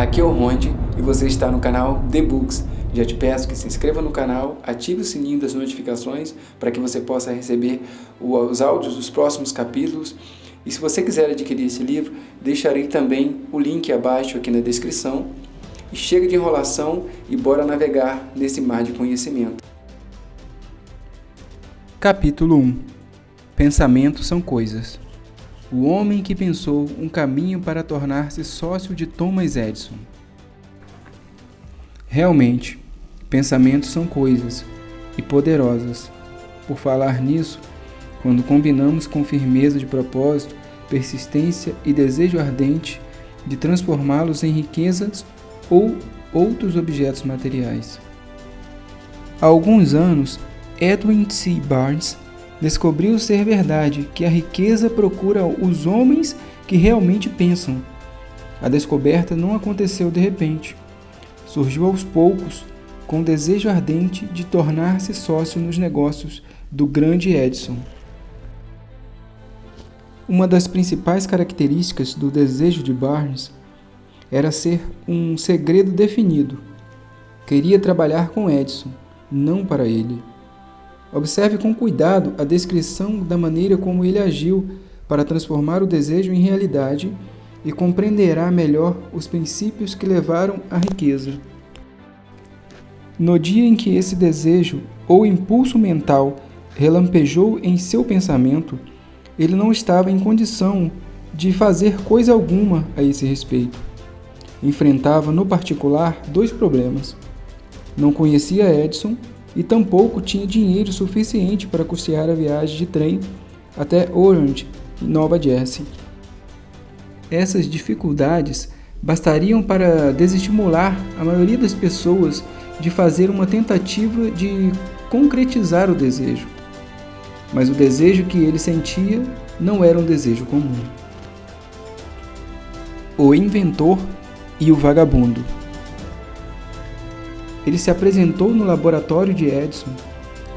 aqui é o Ronde e você está no canal The Books. Já te peço que se inscreva no canal, ative o sininho das notificações para que você possa receber os áudios dos próximos capítulos. E se você quiser adquirir esse livro, deixarei também o link abaixo aqui na descrição. E chega de enrolação e bora navegar nesse mar de conhecimento. Capítulo 1. Pensamentos são coisas. O homem que pensou um caminho para tornar-se sócio de Thomas Edison. Realmente, pensamentos são coisas, e poderosas. Por falar nisso, quando combinamos com firmeza de propósito, persistência e desejo ardente de transformá-los em riquezas ou outros objetos materiais. Há alguns anos, Edwin C. Barnes descobriu ser verdade que a riqueza procura os homens que realmente pensam. A descoberta não aconteceu de repente. Surgiu aos poucos, com o desejo ardente de tornar-se sócio nos negócios do grande Edison. Uma das principais características do desejo de Barnes era ser um segredo definido. Queria trabalhar com Edison, não para ele. Observe com cuidado a descrição da maneira como ele agiu para transformar o desejo em realidade e compreenderá melhor os princípios que levaram à riqueza. No dia em que esse desejo ou impulso mental relampejou em seu pensamento, ele não estava em condição de fazer coisa alguma a esse respeito. Enfrentava, no particular, 2 problemas. Não conhecia Edison e tampouco tinha dinheiro suficiente para custear a viagem de trem até Orange, em Nova Jersey. Essas dificuldades bastariam para desestimular a maioria das pessoas de fazer uma tentativa de concretizar o desejo. Mas o desejo que ele sentia não era um desejo comum. O inventor e o vagabundo. Ele se apresentou no laboratório de Edison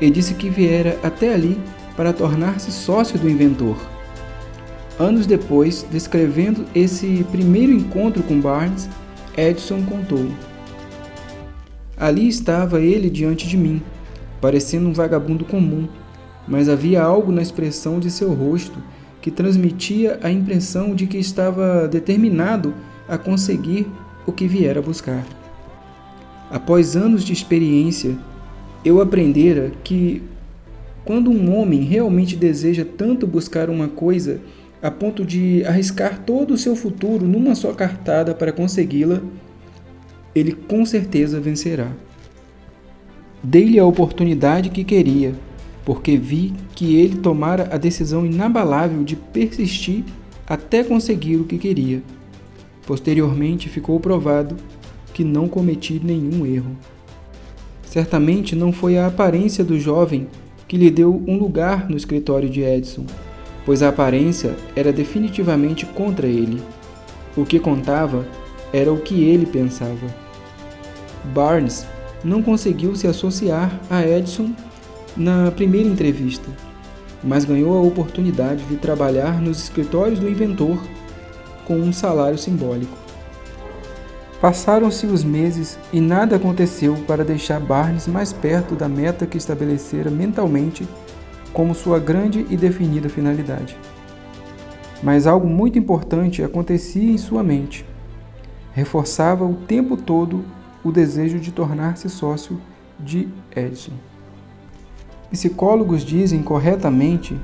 e disse que viera até ali para tornar-se sócio do inventor. Anos depois, descrevendo esse primeiro encontro com Barnes, Edison contou: "Ali estava ele diante de mim, parecendo um vagabundo comum, mas havia algo na expressão de seu rosto que transmitia a impressão de que estava determinado a conseguir o que viera buscar. Após anos de experiência, eu aprendera que, quando um homem realmente deseja tanto buscar uma coisa a ponto de arriscar todo o seu futuro numa só cartada para consegui-la, ele com certeza vencerá. Dei-lhe a oportunidade que queria, porque vi que ele tomara a decisão inabalável de persistir até conseguir o que queria. Posteriormente ficou provado que não cometi nenhum erro. Certamente não foi a aparência do jovem que lhe deu um lugar no escritório de Edison, pois a aparência era definitivamente contra ele. O que contava era o que ele pensava. Barnes não conseguiu se associar a Edison na primeira entrevista, mas ganhou a oportunidade de trabalhar nos escritórios do inventor com um salário simbólico. Passaram-se os meses e nada aconteceu para deixar Barnes mais perto da meta que estabelecera mentalmente como sua grande e definida finalidade. Mas algo muito importante acontecia em sua mente. Reforçava o tempo todo o desejo de tornar-se sócio de Edison. Psicólogos dizem corretamente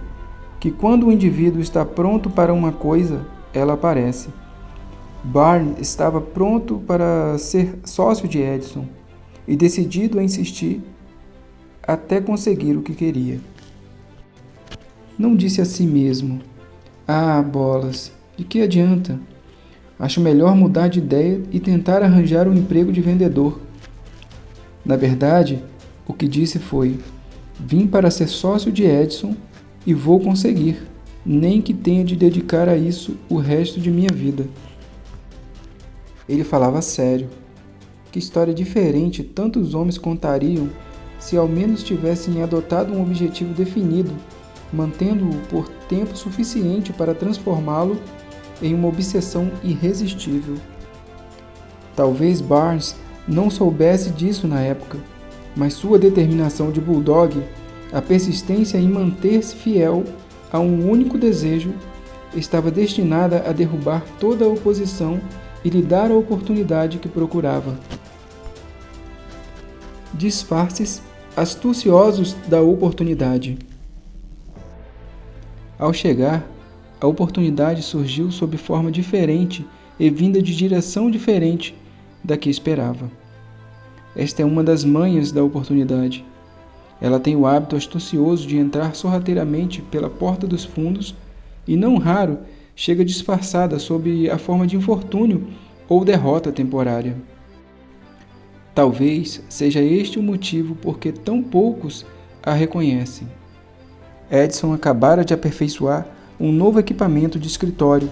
que quando o indivíduo está pronto para uma coisa, ela aparece. Barnes estava pronto para ser sócio de Edison e decidido a insistir até conseguir o que queria. Não disse a si mesmo: "Ah, bolas, de que adianta? Acho melhor mudar de ideia e tentar arranjar um emprego de vendedor." Na verdade, o que disse foi: "Vim para ser sócio de Edison e vou conseguir, nem que tenha de dedicar a isso o resto de minha vida." Ele falava sério. Que história diferente tantos homens contariam se ao menos tivessem adotado um objetivo definido, mantendo-o por tempo suficiente para transformá-lo em uma obsessão irresistível. Talvez Barnes não soubesse disso na época, mas sua determinação de bulldog, a persistência em manter-se fiel a um único desejo, estava destinada a derrubar toda a oposição e lhe dar a oportunidade que procurava. Disfarces astuciosos da oportunidade. Ao chegar, a oportunidade surgiu sob forma diferente e vinda de direção diferente da que esperava. Esta é uma das manhas da oportunidade. Ela tem o hábito astucioso de entrar sorrateiramente pela porta dos fundos e, não raro, chega disfarçada sob a forma de infortúnio ou derrota temporária. Talvez seja este o motivo por que tão poucos a reconhecem. Edison acabara de aperfeiçoar um novo equipamento de escritório,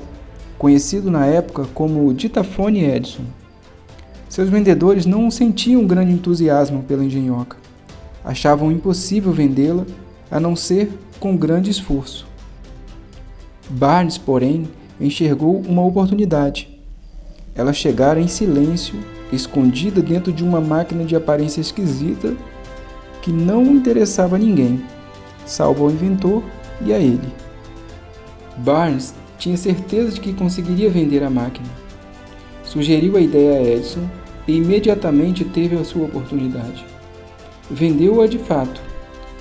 conhecido na época como Ditafone Edison. Seus vendedores não sentiam grande entusiasmo pela engenhoca. Achavam impossível vendê-la, a não ser com grande esforço. Barnes, porém, enxergou uma oportunidade. Ela chegara em silêncio, escondida dentro de uma máquina de aparência esquisita que não interessava a ninguém, salvo ao inventor e a ele. Barnes tinha certeza de que conseguiria vender a máquina. Sugeriu a ideia a Edison e imediatamente teve a sua oportunidade. Vendeu-a de fato.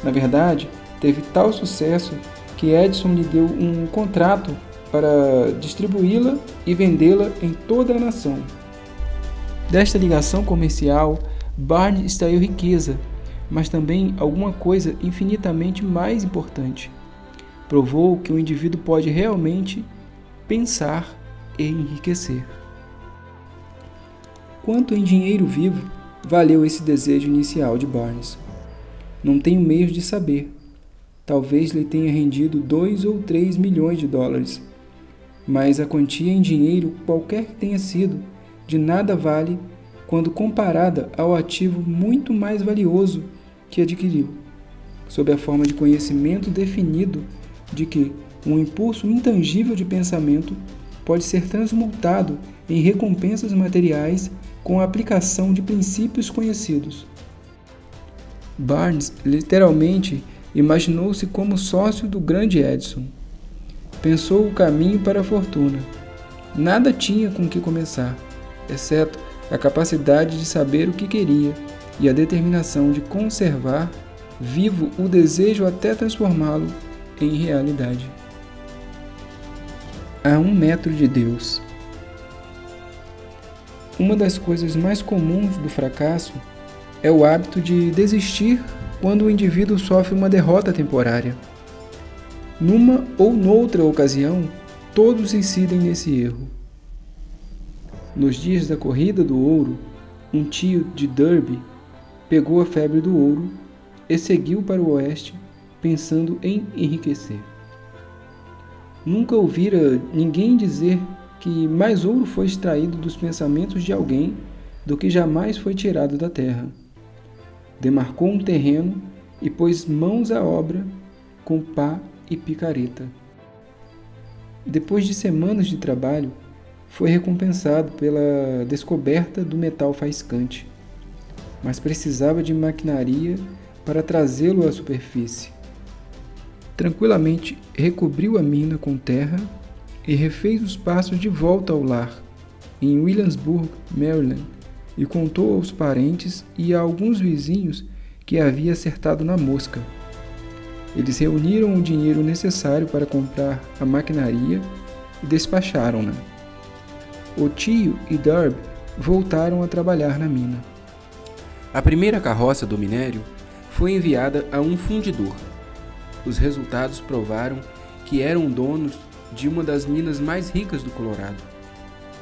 Na verdade, teve tal sucesso que Edison lhe deu um contrato para distribuí-la e vendê-la em toda a nação. Desta ligação comercial, Barnes extraiu riqueza, mas também alguma coisa infinitamente mais importante. Provou que o indivíduo pode realmente pensar e enriquecer. Quanto em dinheiro vivo valeu esse desejo inicial de Barnes? Não tenho meios de saber. Talvez lhe tenha rendido 2 ou 3 milhões de dólares. Mas a quantia em dinheiro, qualquer que tenha sido, de nada vale quando comparada ao ativo muito mais valioso que adquiriu, sob a forma de conhecimento definido de que um impulso intangível de pensamento pode ser transmutado em recompensas materiais com a aplicação de princípios conhecidos. Barnes literalmente imaginou-se como sócio do grande Edison. Pensou o caminho para a fortuna. Nada tinha com que começar, exceto a capacidade de saber o que queria e a determinação de conservar vivo o desejo até transformá-lo em realidade. A 1 metro de Deus. Uma das coisas mais comuns do fracasso é o hábito de desistir quando o indivíduo sofre uma derrota temporária. Numa ou noutra ocasião, todos incidem nesse erro. Nos dias da corrida do ouro, um tio de Derby pegou a febre do ouro e seguiu para o oeste, pensando em enriquecer. Nunca ouvira ninguém dizer que mais ouro foi extraído dos pensamentos de alguém do que jamais foi tirado da terra. Demarcou um terreno e pôs mãos à obra com pá e picareta. Depois de semanas de trabalho, foi recompensado pela descoberta do metal faiscante, mas precisava de maquinaria para trazê-lo à superfície. Tranquilamente recobriu a mina com terra e refez os passos de volta ao lar, em Williamsburg, Maryland, e contou aos parentes e a alguns vizinhos que havia acertado na mosca. Eles reuniram o dinheiro necessário para comprar a maquinaria e despacharam-na. O tio e Derby voltaram a trabalhar na mina. A primeira carroça do minério foi enviada a um fundidor. Os resultados provaram que eram donos de uma das minas mais ricas do Colorado.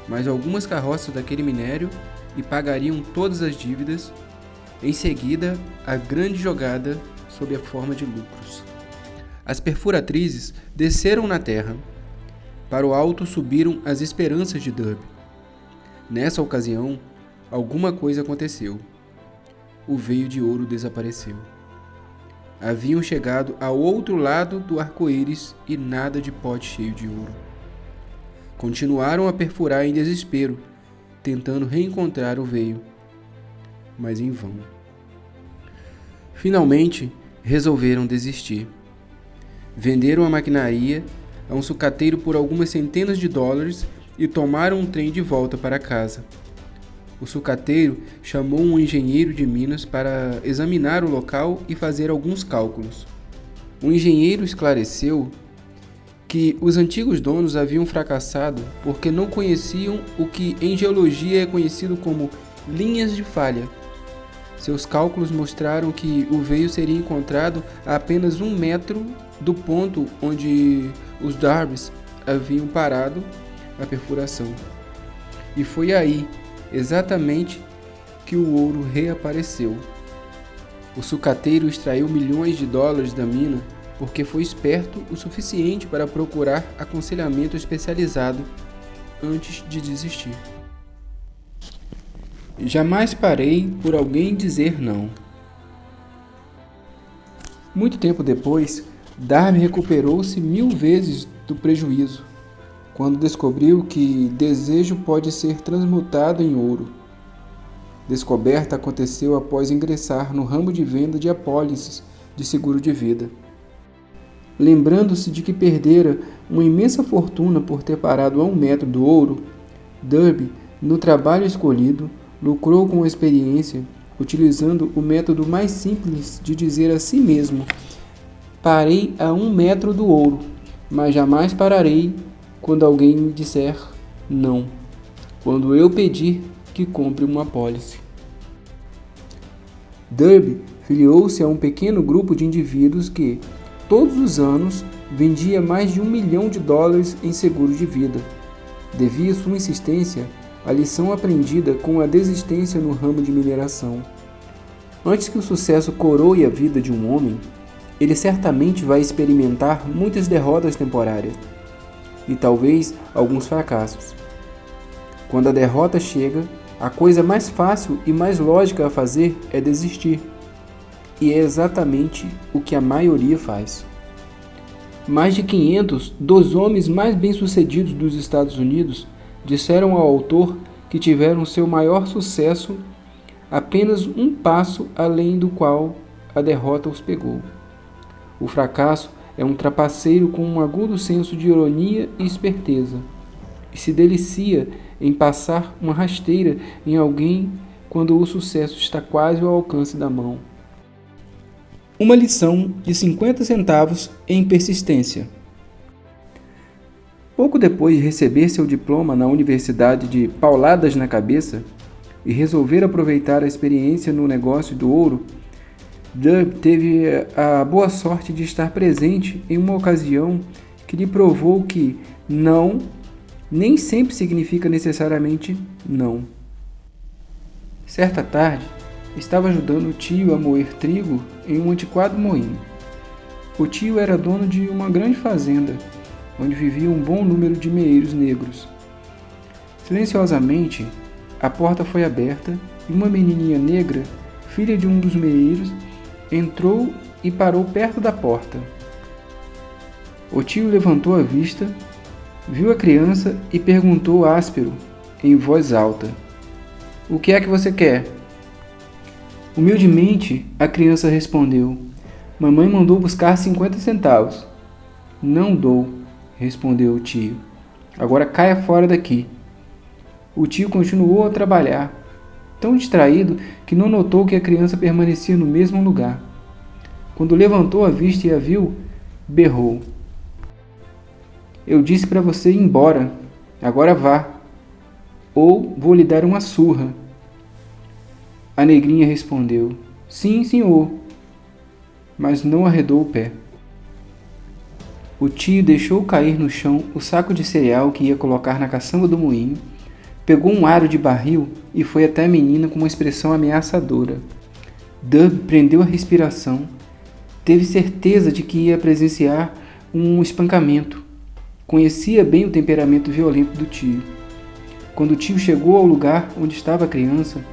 Mais algumas carroças daquele minério e pagariam todas as dívidas. Em seguida, a grande jogada sob a forma de lucros. As perfuratrizes desceram na terra. Para o alto subiram as esperanças de Derby. Nessa ocasião, alguma coisa aconteceu. O veio de ouro desapareceu. Haviam chegado ao outro lado do arco-íris e nada de pote cheio de ouro. Continuaram a perfurar em desespero, tentando reencontrar o veio, mas em vão. Finalmente, resolveram desistir. Venderam a maquinaria a um sucateiro por algumas centenas de dólares e tomaram um trem de volta para casa. O sucateiro chamou um engenheiro de Minas para examinar o local e fazer alguns cálculos. O engenheiro esclareceu que os antigos donos haviam fracassado porque não conheciam o que em geologia é conhecido como linhas de falha. Seus cálculos mostraram que o veio seria encontrado a apenas 1 metro do ponto onde os Darbys haviam parado a perfuração. E foi aí, exatamente, que o ouro reapareceu. O sucateiro extraiu milhões de dólares da mina porque foi esperto o suficiente para procurar aconselhamento especializado antes de desistir. Jamais parei por alguém dizer não. Muito tempo depois, Darby recuperou-se 1000 vezes do prejuízo, quando descobriu que desejo pode ser transmutado em ouro. Descoberta aconteceu após ingressar no ramo de venda de apólices de seguro de vida. Lembrando-se de que perdera uma imensa fortuna por ter parado a 1 metro do ouro, Darby, no trabalho escolhido, lucrou com a experiência, utilizando o método mais simples de dizer a si mesmo: parei a 1 metro do ouro, mas jamais pararei quando alguém me disser não, quando eu pedir que compre uma apólice. Darby filiou-se a um pequeno grupo de indivíduos que, todos os anos, vendia mais de $1 milhão em seguro de vida. Devia sua insistência à lição aprendida com a desistência no ramo de mineração. Antes que o sucesso coroe a vida de um homem, ele certamente vai experimentar muitas derrotas temporárias e talvez alguns fracassos. Quando a derrota chega, a coisa mais fácil e mais lógica a fazer é desistir. E é exatamente o que a maioria faz. Mais de 500 dos homens mais bem-sucedidos dos Estados Unidos disseram ao autor que tiveram seu maior sucesso apenas um passo além do qual a derrota os pegou. O fracasso é um trapaceiro com um agudo senso de ironia e esperteza, e se delicia em passar uma rasteira em alguém quando o sucesso está quase ao alcance da mão. Uma lição de 50 centavos em persistência. Pouco depois de receber seu diploma na Universidade de Pauladas na Cabeça e resolver aproveitar a experiência no negócio do ouro, Darby teve a boa sorte de estar presente em uma ocasião que lhe provou que não nem sempre significa necessariamente não. Certa tarde, estava ajudando o tio a moer trigo em um antiquado moinho. O tio era dono de uma grande fazenda, onde vivia um bom número de meeiros negros. Silenciosamente, a porta foi aberta e uma menininha negra, filha de um dos meeiros, entrou e parou perto da porta. O tio levantou a vista, viu a criança e perguntou áspero, em voz alta: "O que é que você quer?" Humildemente, a criança respondeu: "Mamãe mandou buscar 50 centavos." "Não dou", respondeu o tio. "Agora caia fora daqui." O tio continuou a trabalhar, tão distraído que não notou que a criança permanecia no mesmo lugar. Quando levantou a vista e a viu, berrou: "Eu disse para você ir embora. Agora vá, ou vou lhe dar uma surra." A negrinha respondeu: "Sim, senhor," mas não arredou o pé. O tio deixou cair no chão o saco de cereal que ia colocar na caçamba do moinho, pegou um aro de barril e foi até a menina com uma expressão ameaçadora. Darby prendeu a respiração. Teve certeza de que ia presenciar um espancamento. Conhecia bem o temperamento violento do tio. Quando o tio chegou ao lugar onde estava a criança,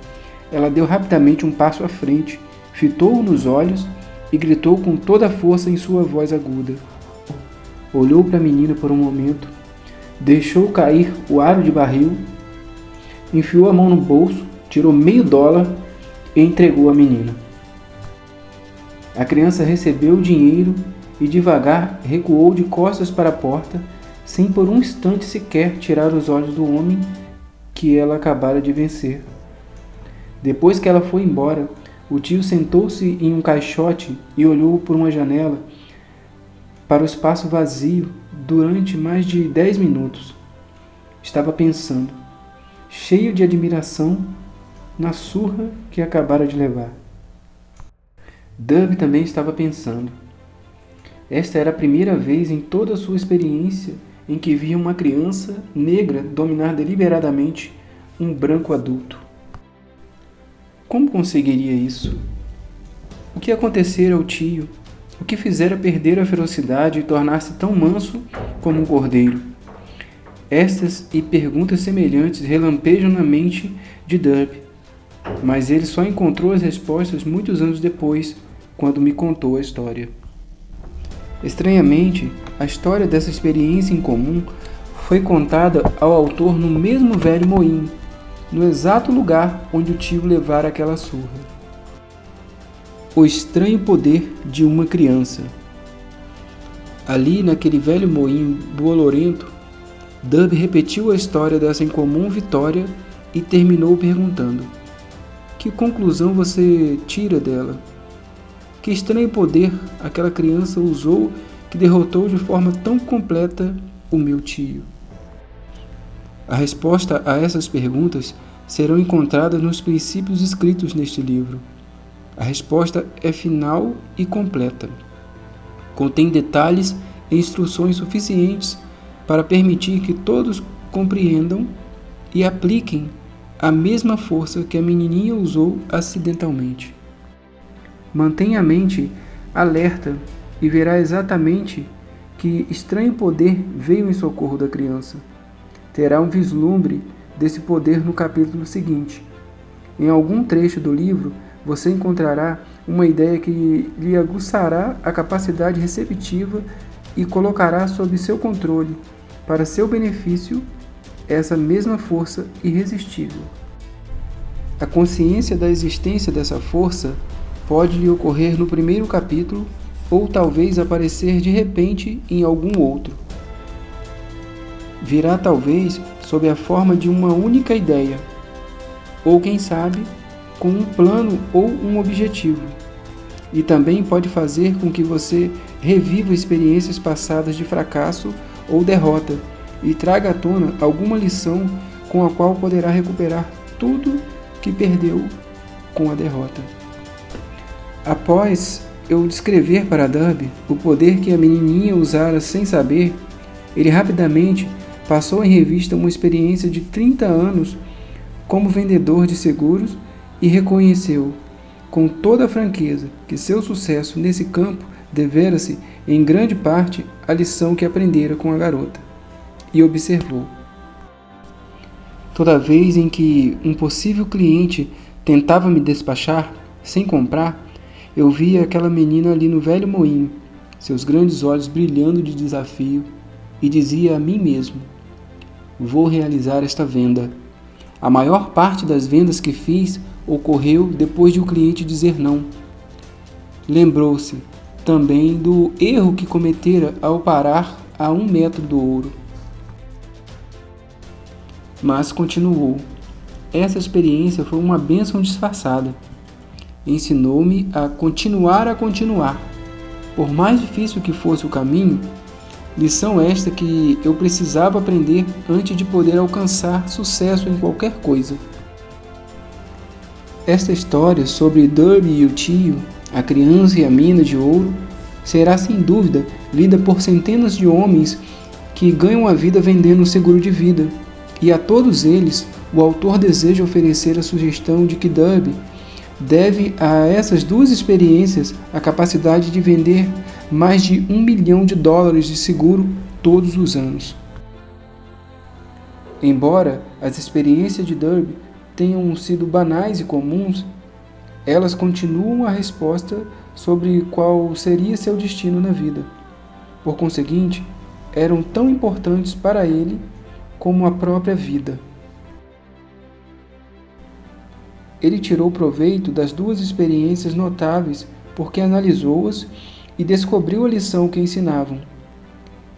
ela deu rapidamente um passo à frente, fitou-o nos olhos e gritou com toda a força em sua voz aguda. Olhou para a menina por um momento, deixou cair o aro de barril, enfiou a mão no bolso, tirou $0,5 e entregou à menina. A criança recebeu o dinheiro e devagar recuou de costas para a porta, sem por um instante sequer tirar os olhos do homem que ela acabara de vencer. Depois que ela foi embora, o tio sentou-se em um caixote e olhou por uma janela para o espaço vazio durante mais de 10 minutos. Estava pensando, cheio de admiração, na surra que acabara de levar. Dub também estava pensando. Esta era a primeira vez em toda a sua experiência em que via uma criança negra dominar deliberadamente um branco adulto. Como conseguiria isso? O que acontecera ao tio? O que fizera perder a ferocidade e tornar-se tão manso como um cordeiro? Estas e perguntas semelhantes relampejam na mente de Dub, mas ele só encontrou as respostas muitos anos depois, quando me contou a história. Estranhamente, a história dessa experiência em comum foi contada ao autor no mesmo velho moinho, no exato lugar onde o tio levara aquela surra. O estranho poder de uma criança. Ali, naquele velho moinho bolorento, Dub repetiu a história dessa incomum vitória e terminou perguntando: que conclusão você tira dela? Que estranho poder aquela criança usou que derrotou de forma tão completa o meu tio? A resposta a essas perguntas serão encontradas nos princípios escritos neste livro. A resposta é final e completa. Contém detalhes e instruções suficientes para permitir que todos compreendam e apliquem a mesma força que a menininha usou acidentalmente. Mantenha a mente alerta e verá exatamente que estranho poder veio em socorro da criança. Terá um vislumbre desse poder no capítulo seguinte. Em algum trecho do livro, você encontrará uma ideia que lhe aguçará a capacidade receptiva e colocará sob seu controle, para seu benefício, essa mesma força irresistível. A consciência da existência dessa força pode lhe ocorrer no primeiro capítulo ou talvez aparecer de repente em algum outro. Virá talvez sob a forma de uma única ideia, ou quem sabe, com um plano ou um objetivo. E também pode fazer com que você reviva experiências passadas de fracasso ou derrota e traga à tona alguma lição com a qual poderá recuperar tudo que perdeu com a derrota. Após eu descrever para Dub o poder que a menininha usara sem saber, ele rapidamente passou em revista uma experiência de 30 anos como vendedor de seguros e reconheceu, com toda a franqueza, que seu sucesso nesse campo devera-se, em grande parte, à lição que aprendera com a garota. E observou. Toda vez em que um possível cliente tentava me despachar, sem comprar, eu via aquela menina ali no velho moinho, seus grandes olhos brilhando de desafio, e dizia a mim mesmo: vou realizar esta venda. A maior parte das vendas que fiz ocorreu depois de o cliente dizer não. Lembrou-se também do erro que cometera ao parar a 1 metro do ouro. Mas continuou. Essa experiência foi uma bênção disfarçada. Ensinou-me a continuar. Por mais difícil que fosse o caminho, lição esta que eu precisava aprender antes de poder alcançar sucesso em qualquer coisa. Esta história sobre Dub e o tio, a criança e a mina de ouro, será sem dúvida lida por centenas de homens que ganham a vida vendendo um seguro de vida, e a todos eles o autor deseja oferecer a sugestão de que Dub deve a essas duas experiências a capacidade de vender mais de $1 milhão de seguro todos os anos. Embora as experiências de Dub tenham sido banais e comuns, elas continuam a resposta sobre qual seria seu destino na vida. Por conseguinte, eram tão importantes para ele como a própria vida. Ele tirou proveito das duas experiências notáveis porque analisou-as e descobriu a lição que ensinavam.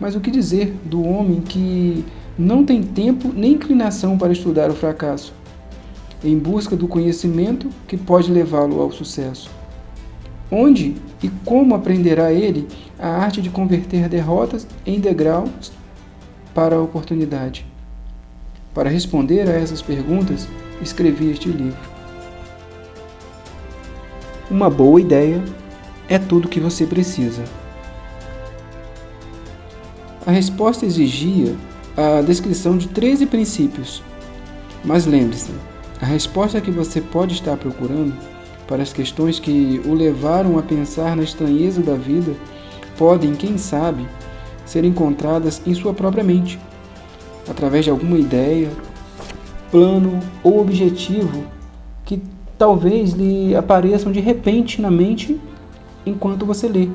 Mas o que dizer do homem que não tem tempo nem inclinação para estudar o fracasso, em busca do conhecimento que pode levá-lo ao sucesso? Onde e como aprenderá ele a arte de converter derrotas em degraus para a oportunidade? Para responder a essas perguntas, escrevi este livro. Uma boa ideia é tudo o que você precisa. A resposta exigia a descrição de 13 princípios. Mas lembre-se, a resposta que você pode estar procurando para as questões que o levaram a pensar na estranheza da vida podem, quem sabe, ser encontradas em sua própria mente, através de alguma ideia, plano ou objetivo que talvez lhe apareçam de repente na mente enquanto você lê.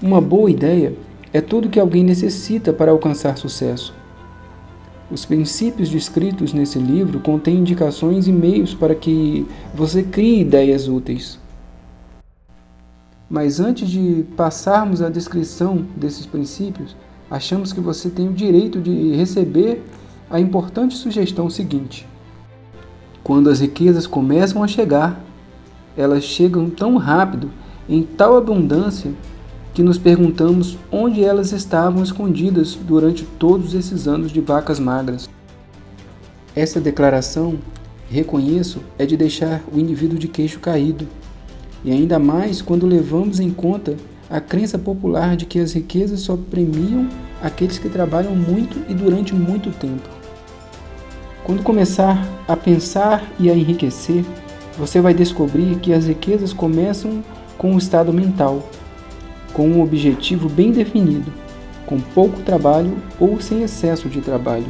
Uma boa ideia é tudo que alguém necessita para alcançar sucesso. Os princípios descritos nesse livro contêm indicações e meios para que você crie ideias úteis. Mas antes de passarmos à descrição desses princípios, achamos que você tem o direito de receber a importante sugestão seguinte: quando as riquezas começam a chegar, elas chegam tão rápido, em tal abundância, que nos perguntamos onde elas estavam escondidas durante todos esses anos de vacas magras. Essa declaração, reconheço, é de deixar o indivíduo de queixo caído, e ainda mais quando levamos em conta a crença popular de que as riquezas só premiam aqueles que trabalham muito e durante muito tempo. Quando começar a pensar e a enriquecer, você vai descobrir que as riquezas começam com um estado mental, com um objetivo bem definido, com pouco trabalho ou sem excesso de trabalho.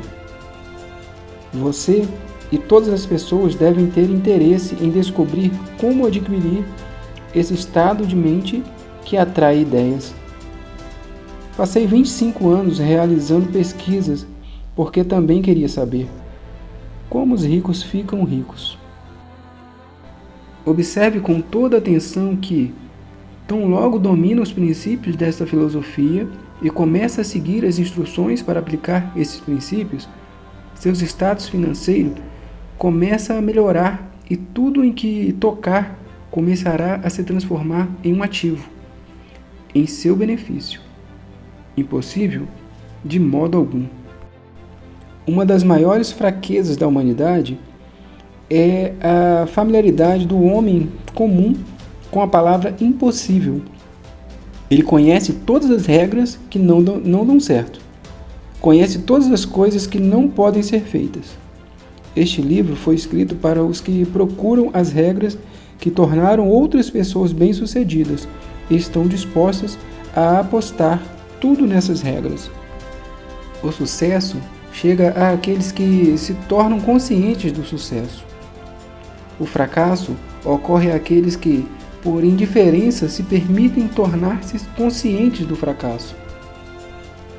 Você e todas as pessoas devem ter interesse em descobrir como adquirir esse estado de mente que atrai ideias. Passei 25 anos realizando pesquisas porque também queria saber como os ricos ficam ricos. Observe com toda atenção que, tão logo domina os princípios desta filosofia e começa a seguir as instruções para aplicar esses princípios, seu status financeiro começa a melhorar e tudo em que tocar começará a se transformar em um ativo, em seu benefício. Impossível? De modo algum. Uma das maiores fraquezas da humanidade é a familiaridade do homem comum com a palavra impossível. Ele conhece todas as regras que não dão certo. Conhece todas as coisas que não podem ser feitas. Este livro foi escrito para os que procuram as regras que tornaram outras pessoas bem-sucedidas e estão dispostas a apostar tudo nessas regras. O sucesso chega àqueles que se tornam conscientes do sucesso. O fracasso ocorre àqueles que, por indiferença, se permitem tornar-se conscientes do fracasso.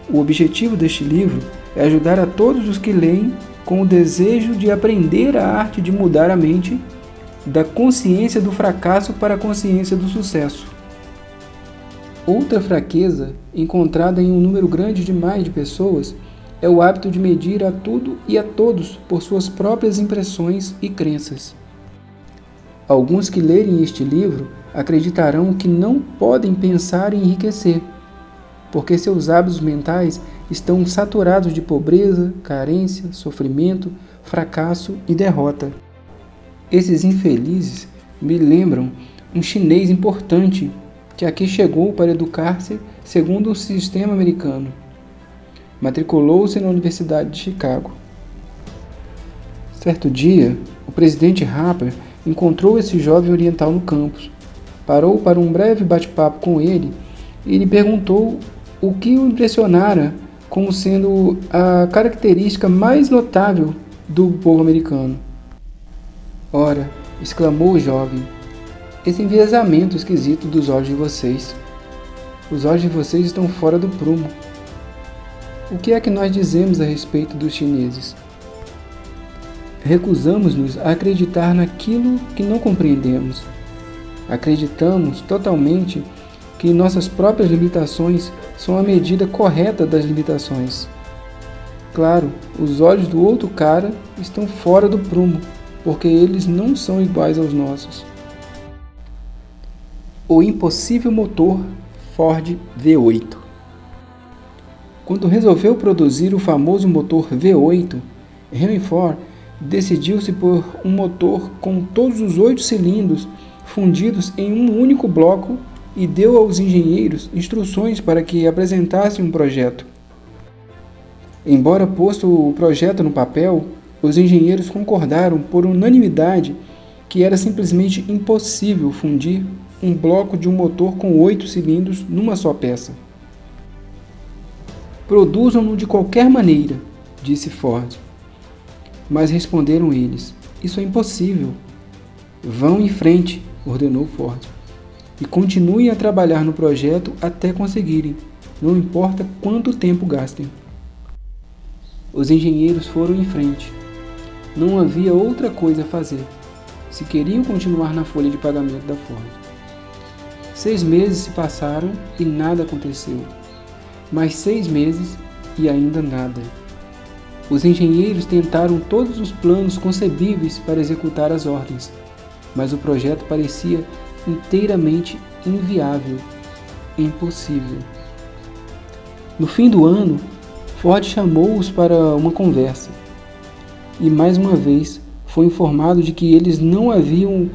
O objetivo deste livro é ajudar a todos os que leem com o desejo de aprender a arte de mudar a mente da consciência do fracasso para a consciência do sucesso. Outra fraqueza, encontrada em um número grande demais de pessoas, é o hábito de medir a tudo e a todos por suas próprias impressões e crenças. Alguns que lerem este livro acreditarão que não podem pensar em enriquecer, porque seus hábitos mentais estão saturados de pobreza, carência, sofrimento, fracasso e derrota. Esses infelizes me lembram um chinês importante que aqui chegou para educar-se segundo o sistema americano. Matriculou-se na Universidade de Chicago. Certo dia, o presidente Harper encontrou esse jovem oriental no campus, parou para um breve bate-papo com ele e lhe perguntou o que o impressionara como sendo a característica mais notável do povo americano. Ora, exclamou o jovem, esse enviesamento esquisito dos olhos de vocês. Os olhos de vocês estão fora do prumo. O que é que nós dizemos a respeito dos chineses? recusamos-nos a acreditar naquilo que não compreendemos. Acreditamos totalmente que nossas próprias limitações são a medida correta das limitações. Claro, os olhos do outro cara estão fora do prumo, porque eles não são iguais aos nossos. O impossível motor Ford V8. Quando resolveu produzir o famoso motor V8, Henry Ford decidiu-se por um motor com todos os 8 cilindros fundidos em um único bloco e deu aos engenheiros instruções para que apresentassem um projeto. Embora posto o projeto no papel, os engenheiros concordaram por unanimidade que era simplesmente impossível fundir um bloco de um motor com 8 cilindros numa só peça. Produzam-no de qualquer maneira, disse Ford. Mas responderam eles, isso é impossível. Vão em frente, ordenou Ford, e continuem a trabalhar no projeto até conseguirem, não importa quanto tempo gastem. Os engenheiros foram em frente. Não havia outra coisa a fazer, se queriam continuar na folha de pagamento da Ford. 6 meses se passaram e nada aconteceu. Mais 6 meses e ainda nada. Os engenheiros tentaram todos os planos concebíveis para executar as ordens, mas o projeto parecia inteiramente inviável, impossível. No fim do ano, Ford chamou-os para uma conversa e mais uma vez foi informado de que eles não haviam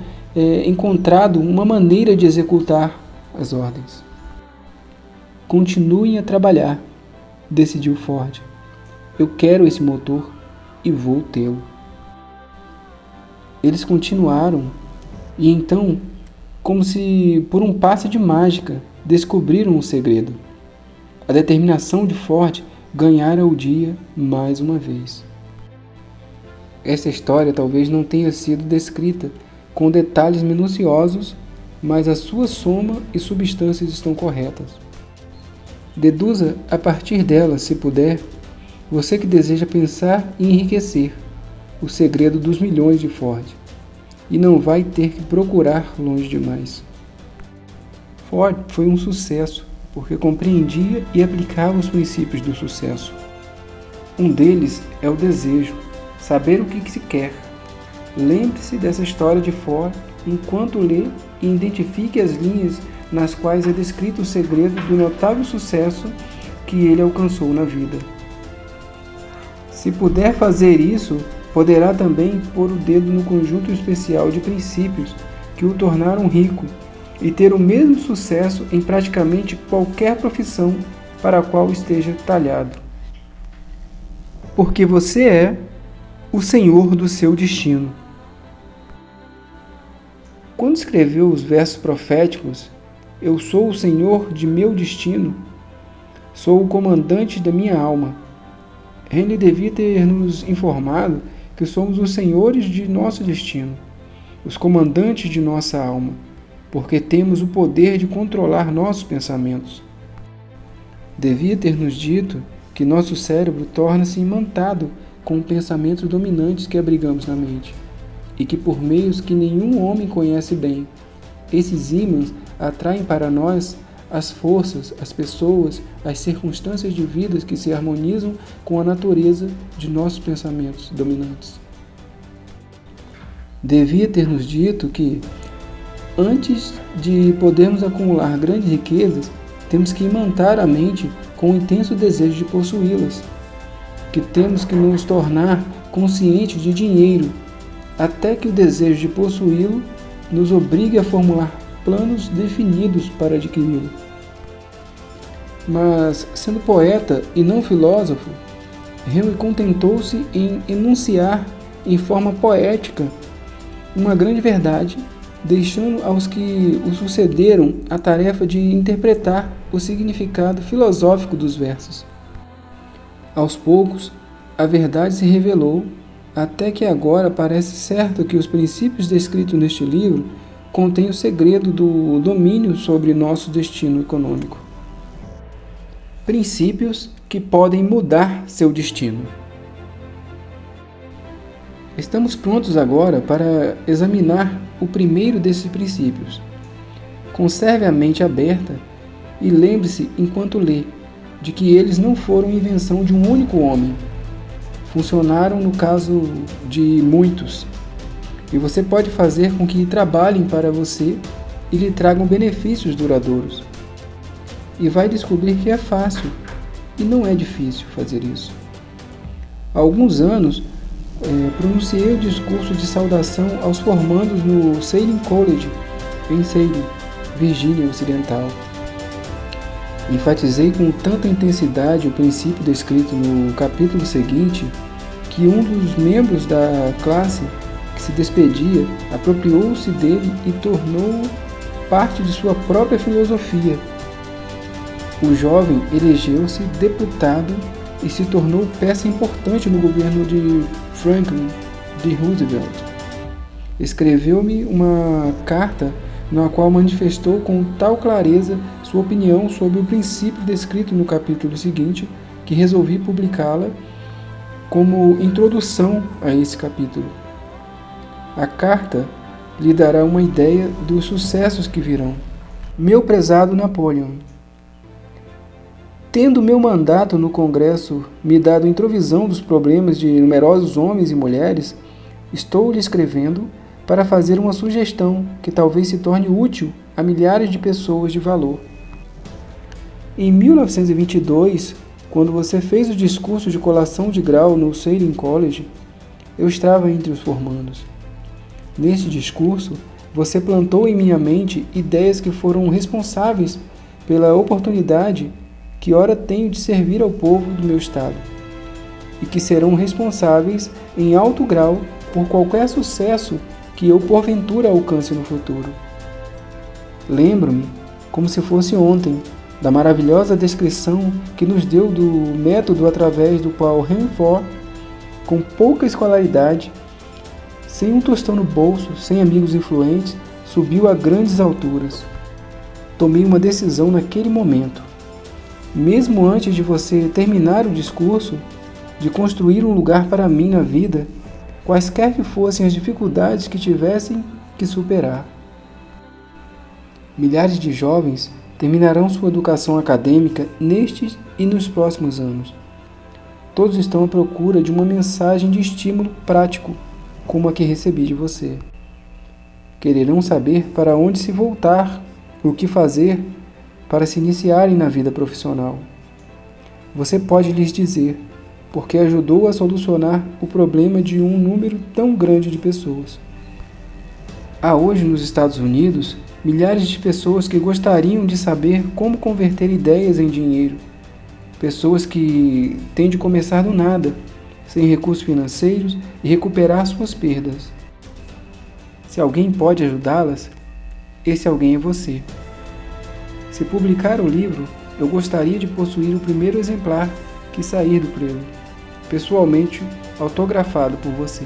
encontrado uma maneira de executar as ordens. Continuem a trabalhar, decidiu Ford. Eu quero esse motor e vou tê-lo. Eles continuaram e então, como se por um passe de mágica, descobriram o segredo. A determinação de Ford ganhara o dia mais uma vez. Essa história talvez não tenha sido descrita com detalhes minuciosos, mas a sua soma e substâncias estão corretas. Deduza a partir dela, se puder, você que deseja pensar e enriquecer, o segredo dos milhões de Ford, e não vai ter que procurar longe demais. Ford foi um sucesso porque compreendia e aplicava os princípios do sucesso. Um deles é o desejo, saber o que se quer. Lembre-se dessa história de Ford enquanto lê e identifique as linhas nas quais é descrito o segredo do notável sucesso que ele alcançou na vida. Se puder fazer isso, poderá também pôr o dedo no conjunto especial de princípios que o tornaram rico e ter o mesmo sucesso em praticamente qualquer profissão para a qual esteja talhado. Porque você é o senhor do seu destino. Quando escreveu os versos proféticos, eu sou o senhor de meu destino, sou o comandante da minha alma. Henry devia ter nos informado que somos os senhores de nosso destino, os comandantes de nossa alma, porque temos o poder de controlar nossos pensamentos. Devia ter nos dito que nosso cérebro torna-se imantado com pensamentos dominantes que abrigamos na mente, e que por meios que nenhum homem conhece bem, esses ímãs atraem para nós as forças, as pessoas, as circunstâncias de vida que se harmonizam com a natureza de nossos pensamentos dominantes. Devia ter nos dito que, antes de podermos acumular grandes riquezas, temos que imantar a mente com o intenso desejo de possuí-las, que temos que nos tornar conscientes de dinheiro, até que o desejo de possuí-lo nos obrigue a formular planos definidos para adquiri-lo. Mas, sendo poeta e não filósofo, Henry contentou-se em enunciar em forma poética uma grande verdade, deixando aos que o sucederam a tarefa de interpretar o significado filosófico dos versos. Aos poucos, a verdade se revelou, até que agora parece certo que os princípios descritos neste livro contêm o segredo do domínio sobre nosso destino econômico. Princípios que podem mudar seu destino. Estamos prontos agora para examinar o primeiro desses princípios. Conserve a mente aberta e lembre-se, enquanto lê, de que eles não foram invenção de um único homem. Funcionaram no caso de muitos. E você pode fazer com que trabalhem para você e lhe tragam benefícios duradouros. E vai descobrir que é fácil e não é difícil fazer isso. Há alguns anos, pronunciei o discurso de saudação aos formandos no Salem College, em Salem, Virgínia Ocidental. Enfatizei com tanta intensidade o princípio descrito no capítulo seguinte que um dos membros da classe que se despedia apropriou-se dele e tornou parte de sua própria filosofia. O jovem elegeu-se deputado e se tornou peça importante no governo de Franklin D. Roosevelt. Escreveu-me uma carta na qual manifestou com tal clareza sua opinião sobre o princípio descrito no capítulo seguinte que resolvi publicá-la como introdução a esse capítulo. A carta lhe dará uma ideia dos sucessos que virão. Meu prezado Napoleon, tendo meu mandato no Congresso me dado introvisão dos problemas de numerosos homens e mulheres, estou lhe escrevendo para fazer uma sugestão que talvez se torne útil a milhares de pessoas de valor. Em 1922, quando você fez o discurso de colação de grau no Salem College, eu estava entre os formandos. Neste discurso, você plantou em minha mente ideias que foram responsáveis pela oportunidade que ora tenho de servir ao povo do meu estado, e que serão responsáveis em alto grau por qualquer sucesso que eu porventura alcance no futuro. Lembro-me, como se fosse ontem, da maravilhosa descrição que nos deu do método através do qual Henry Ford, com pouca escolaridade, sem um tostão no bolso, sem amigos influentes, subiu a grandes alturas. Tomei uma decisão naquele momento. Mesmo antes de você terminar o discurso, de construir um lugar para mim na vida, quaisquer que fossem as dificuldades que tivessem que superar. Milhares de jovens terminarão sua educação acadêmica nestes e nos próximos anos. Todos estão à procura de uma mensagem de estímulo prático, como a que recebi de você. Quererão saber para onde se voltar, o que fazer para se iniciarem na vida profissional. Você pode lhes dizer, porque ajudou a solucionar o problema de um número tão grande de pessoas. Há hoje nos Estados Unidos milhares de pessoas que gostariam de saber como converter ideias em dinheiro. Pessoas que têm de começar do nada, sem recursos financeiros e recuperar suas perdas. Se alguém pode ajudá-las, esse alguém é você. Se publicar o livro, eu gostaria de possuir o primeiro exemplar que sair do prelo, pessoalmente autografado por você.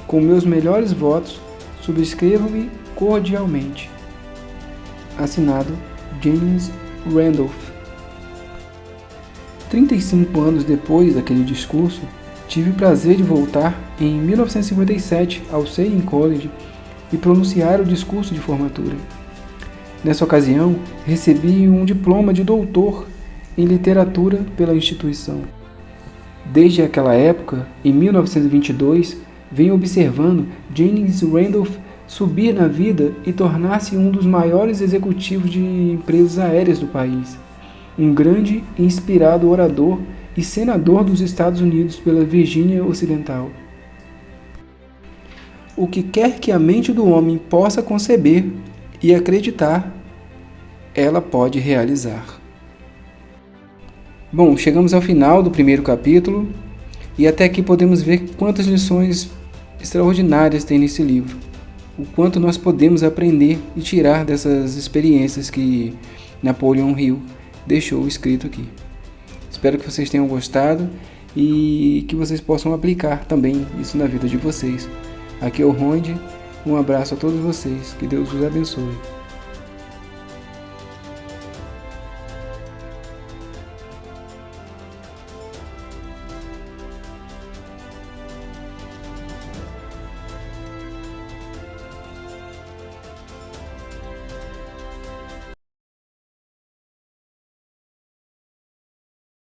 Com meus melhores votos, subscrevo-me cordialmente. Assinado James Randolph. 35 anos depois daquele discurso, tive o prazer de voltar em 1957 ao Salem College e pronunciar o discurso de formatura. Nessa ocasião, recebi um diploma de doutor em literatura pela instituição. Desde aquela época, em 1922, venho observando James Randolph subir na vida e tornar-se um dos maiores executivos de empresas aéreas do país, um grande e inspirado orador e senador dos Estados Unidos pela Virgínia Ocidental. O que quer que a mente do homem possa conceber e acreditar, ela pode realizar. Bom, chegamos ao final do primeiro capítulo e até aqui podemos ver quantas lições extraordinárias tem nesse livro. O quanto nós podemos aprender e tirar dessas experiências que Napoleon Hill deixou escrito aqui. Espero que vocês tenham gostado e que vocês possam aplicar também isso na vida de vocês. Aqui é o Ronde, um abraço a todos vocês, que Deus os abençoe.